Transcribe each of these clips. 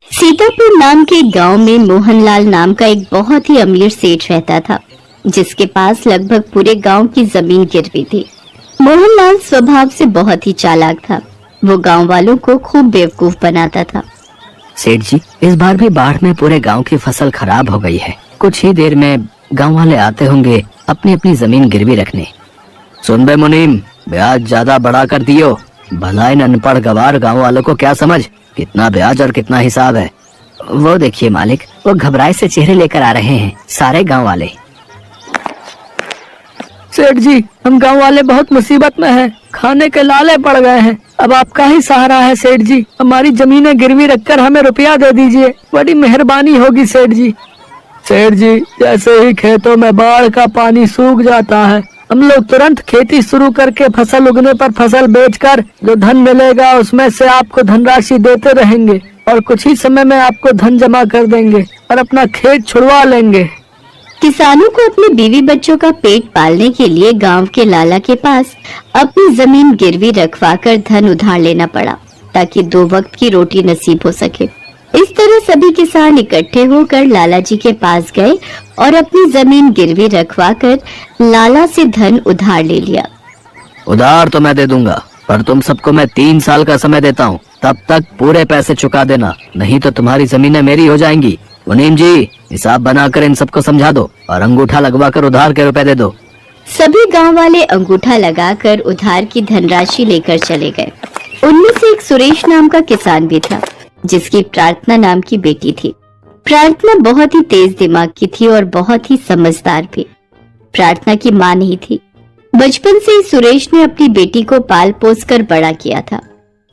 सीतापुर नाम के गांव में मोहनलाल नाम का एक बहुत ही अमीर सेठ रहता था, जिसके पास लगभग पूरे गांव की जमीन गिरवी थी। मोहनलाल स्वभाव से बहुत ही चालाक था। वो गांव वालों को खूब बेवकूफ बनाता था। सेठ जी, इस बार भी बाढ़ में पूरे गांव की फसल खराब हो गई है। कुछ ही देर में गांव वाले आते होंगे अपनी अपनी जमीन गिरवी रखने। सुन बे मुनीम, ब्याज ज्यादा बढ़ा कर दियो। भला इन अनपढ़ गवार गांव वालों को क्या समझ कितना ब्याज और कितना हिसाब है। वो देखिए मालिक, वो घबराए से चेहरे लेकर आ रहे हैं सारे गांव वाले। सेठ जी, हम गांव वाले बहुत मुसीबत में हैं, खाने के लाले पड़ गए हैं। अब आपका ही सहारा है सेठ जी। हमारी जमीनें गिरवी रखकर हमें रुपया दे दीजिए, बड़ी मेहरबानी होगी सेठ जी। सेठ जी, जैसे ही खेतों में बाढ़ का पानी सूख जाता है, हम लोग तुरंत खेती शुरू करके फसल उगने पर फसल बेचकर जो धन मिलेगा उसमें से आपको धनराशि देते रहेंगे और कुछ ही समय में आपको धन जमा कर देंगे और अपना खेत छुड़वा लेंगे। किसानों को अपने बीवी बच्चों का पेट पालने के लिए गांव के लाला के पास अपनी जमीन गिरवी रखवाकर धन उधार लेना पड़ा, ताकि 2 वक्त की रोटी नसीब हो सके। इस तरह सभी किसान इकट्ठे होकर लाला जी के पास गए और अपनी जमीन गिरवी रखवाकर लाला से धन उधार ले लिया। उधार तो मैं दे दूंगा, पर तुम सबको मैं 3 साल का समय देता हूँ। तब तक पूरे पैसे चुका देना, नहीं तो तुम्हारी जमीनें मेरी हो जाएंगी। मुनीम जी, हिसाब बनाकर इन सबको समझा दो और अंगूठा लगवाकर उधार के रुपए दे दो। सभी गांव वाले अंगूठा लगाकर उधार की धनराशि लेकर चले गए। उनमें से एक सुरेश नाम का किसान भी था, जिसकी प्रार्थना नाम की बेटी थी। प्रार्थना बहुत ही तेज दिमाग की थी और बहुत ही समझदार भी। प्रार्थना की माँ नहीं थी। बचपन से ही सुरेश ने अपनी बेटी को पाल पोस कर बड़ा किया था।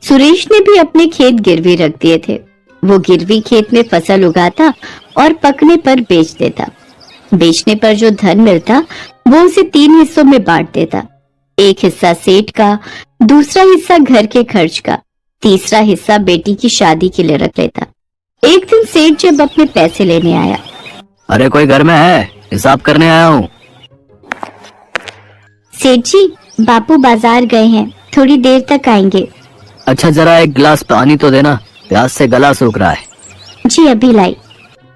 सुरेश ने भी अपने खेत गिरवी रख दिए थे। वो गिरवी खेत में फसल उगाता और पकने पर बेच देता। बेचने पर जो धन मिलता वो उसे 3 हिस्सों में बांट देता। एक हिस्सा सेठ का, दूसरा हिस्सा घर के खर्च का, तीसरा हिस्सा बेटी की शादी के लिए रख लेता। एक दिन सेठ जब अपने पैसे लेने आया। अरे कोई घर में है? हिसाब करने आया हूँ। सेठ जी, बापू बाजार गए हैं, थोड़ी देर तक आएंगे। अच्छा, जरा एक गिलास पानी तो देना, प्यास से गला सूख रहा है। जी अभी लाई।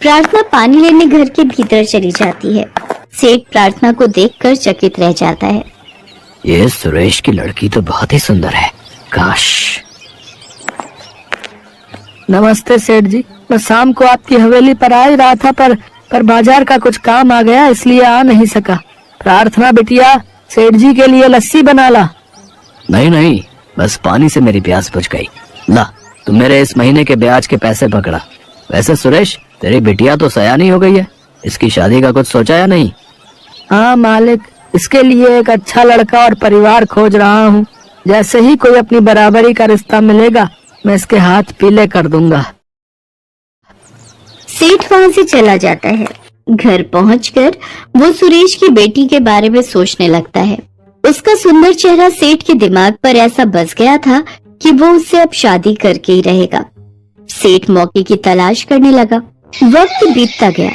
प्रार्थना पानी लेने घर के भीतर चली जाती है। सेठ प्रार्थना को देखकर चकित रह जाता है। ये सुरेश की लड़की तो बहुत ही सुंदर है, काश। नमस्ते सेठ जी, मैं शाम को आपकी हवेली पर आ ही रहा था, पर बाजार का कुछ काम आ गया, इसलिए आ नहीं सका। प्रार्थना बिटिया, सेठ जी के लिए लस्सी बना ला। नहीं नहीं, बस पानी से मेरी प्यास बुझ गई। ला, तुम मेरे इस महीने के ब्याज के पैसे पकड़ा। वैसे सुरेश, तेरी बिटिया तो सयानी हो गई है, इसकी शादी का कुछ सोचा या नहीं? हाँ मालिक, इसके लिए एक अच्छा लड़का और परिवार खोज रहा हूँ। जैसे ही कोई अपनी बराबरी का रिश्ता मिलेगा, मैं इसके हाथ पीले कर दूंगा। सेठ वहाँ से चला जाता है। घर पहुंचकर वो सुरेश की बेटी के बारे में सोचने लगता है। उसका सुंदर चेहरा सेठ के दिमाग पर ऐसा बस गया था कि वो उससे अब शादी करके ही रहेगा। सेठ मौके की तलाश करने लगा। वक्त बीतता गया।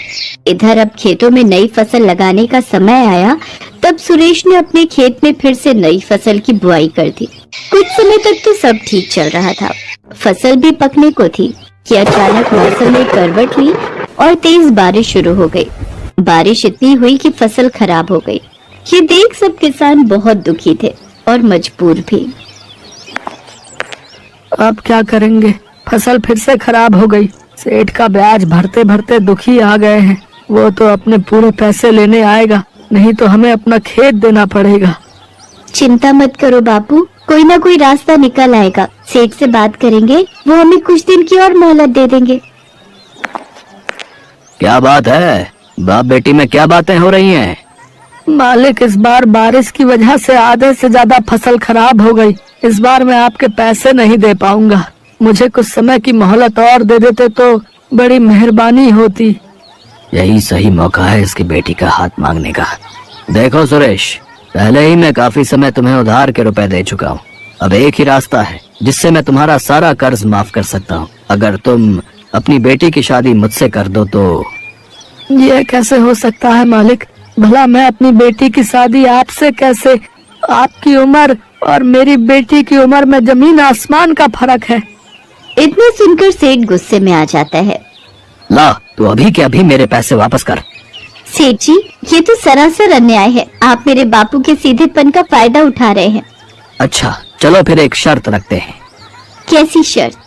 इधर अब खेतों में नई फसल लगाने का समय आया, तब सुरेश ने अपने खेत में फिर से नई फसल की बुआई कर दी। कुछ समय तक तो सब ठीक चल रहा था, फसल भी पकने को थी कि अचानक मौसम ने करवट ली और तेज बारिश शुरू हो गई। बारिश इतनी हुई कि फसल खराब हो गई। ये देख सब किसान बहुत दुखी थे और मजबूर भी। अब क्या करेंगे? फसल फिर से खराब हो गई। सेठ का ब्याज भरते भरते दुखी आ गए हैं। वो तो अपने पूरे पैसे लेने आएगा, नहीं तो हमें अपना खेत देना पड़ेगा। चिंता मत करो बापू, कोई ना कोई रास्ता निकल आएगा। सेठ से बात करेंगे, वो हमें कुछ दिन की और मोहलत दे देंगे। क्या बात है? बाप बेटी में क्या बातें हो रही हैं? मालिक, इस बार बारिश की वजह से आधे से ज्यादा फसल खराब हो गई। इस बार मैं आपके पैसे नहीं दे पाऊंगा। मुझे कुछ समय की मोहलत और दे देते तो बड़ी मेहरबानी होती। यही सही मौका है इसकी बेटी का हाथ मांगने का। देखो सुरेश, पहले ही मैं काफी समय तुम्हें उधार के रुपए दे चुका हूँ। अब एक ही रास्ता है जिससे मैं तुम्हारा सारा कर्ज माफ कर सकता हूँ। अगर तुम अपनी बेटी की शादी मुझसे कर दो तो। ये कैसे हो सकता है मालिक? भला मैं अपनी बेटी की शादी आपसे कैसे? आपकी उम्र और मेरी बेटी की उम्र में जमीन आसमान का फर्क है। इतना सुनकर सेठ गुस्से में आ जाता है। ला, तू अभी के अभी मेरे पैसे वापस कर। सेठ जी, ये तो सरासर अन्याय है। आप मेरे बापू के सीधेपन का फायदा उठा रहे हैं। अच्छा, चलो फिर एक शर्त रखते हैं। कैसी शर्त?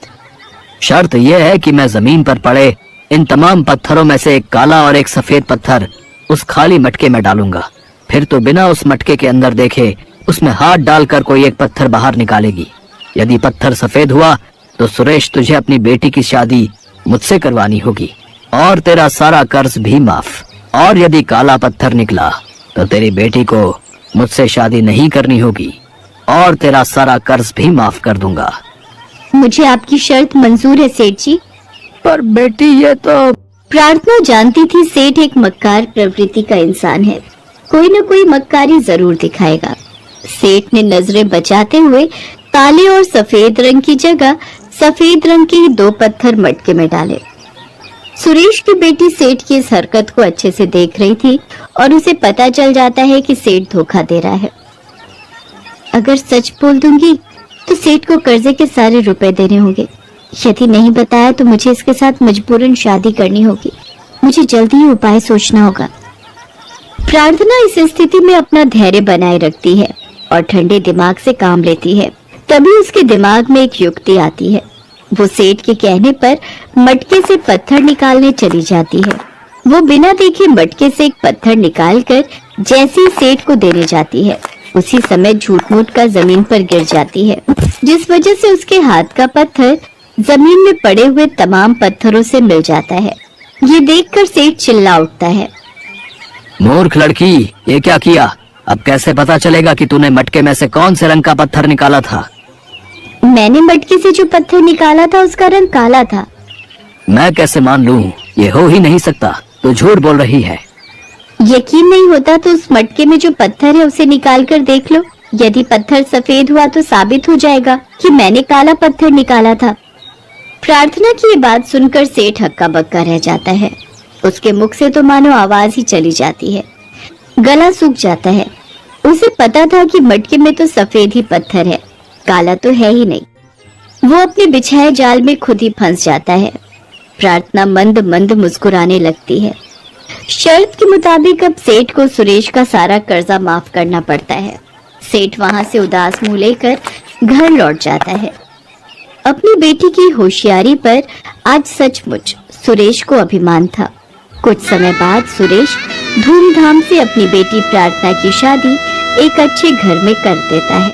शर्त यह है कि मैं जमीन पर पड़े इन तमाम पत्थरों में से एक काला और एक सफेद पत्थर उस खाली मटके में डालूंगा। फिर तो बिना उस मटके के अंदर देखे उसमें हाथ डालकर कोई एक पत्थर बाहर निकालेगी। यदि पत्थर सफेद हुआ तो सुरेश, तुझे अपनी बेटी की शादी मुझसे करवानी होगी और तेरा सारा कर्ज भी माफ। और यदि काला पत्थर निकला तो तेरी बेटी को मुझसे शादी नहीं करनी होगी और तेरा सारा कर्ज भी माफ कर दूंगा। मुझे आपकी शर्त मंजूर है सेठ जी। पर बेटी, ये तो... प्रार्थना जानती थी सेठ एक मक्कार प्रवृत्ति का इंसान है, कोई न कोई मक्कारी जरूर दिखाएगा। सेठ ने नजरें बचाते हुए काले और सफेद रंग की जगह सफेद रंग के ही 2 पत्थर मटके में डाले। सुरेश की बेटी सेठ की इस हरकत को अच्छे से देख रही थी और उसे पता चल जाता है कि सेठ धोखा दे रहा है। अगर सच बोल दूंगी तो सेठ को कर्जे के सारे रुपए देने होंगे। यदि नहीं बताया तो मुझे इसके साथ मजबूरन शादी करनी होगी। मुझे जल्दी ही उपाय सोचना होगा। प्रार्थना इस स्थिति में अपना धैर्य बनाए रखती है और ठंडे दिमाग से काम लेती है। तभी उसके दिमाग में एक युक्ति आती है। वो सेठ के कहने पर मटके से पत्थर निकालने चली जाती है। वो बिना देखे मटके से एक पत्थर निकालकर जैसे ही सेठ को देने जाती है, उसी समय झूठ-मूठ का जमीन पर गिर जाती है, जिस वजह से उसके हाथ का पत्थर जमीन में पड़े हुए तमाम पत्थरों से मिल जाता है। ये देखकर सेठ चिल्ला उठता है। मूर्ख लड़की, ये क्या किया? अब कैसे पता चलेगा कि तूने मटके में से कौन से रंग का पत्थर निकाला था? मैंने मटके से जो पत्थर निकाला था उसका रंग काला था। मैं कैसे मान लूं? ये हो ही नहीं सकता। तू झूठ बोल रही है। यकीन नहीं होता तो उस मटके में जो पत्थर है उसे निकाल कर देख लो। यदि पत्थर सफेद हुआ तो साबित हो जाएगा कि मैंने काला पत्थर निकाला था। प्रार्थना की ये बात सुनकर सेठ हक्का बक्का रह जाता है। उसके मुख से तो मानो आवाज ही चली जाती है, गला सूख जाता है। उसे पता था कि मटके में तो सफेद ही पत्थर है, काला तो है ही नहीं। वो अपने बिछाए जाल में खुद ही फंस जाता है। प्रार्थना मंद मंद मुस्कुराने लगती है। शर्त के मुताबिक अब सेठ को सुरेश का सारा कर्जा माफ करना पड़ता है। सेठ वहां से उदास मुंह लेकर घर लौट जाता है। अपनी बेटी की होशियारी पर आज सचमुच सुरेश को अभिमान था। कुछ समय बाद सुरेश धूमधाम से अपनी बेटी प्रार्थना की शादी एक अच्छे घर में कर देता है।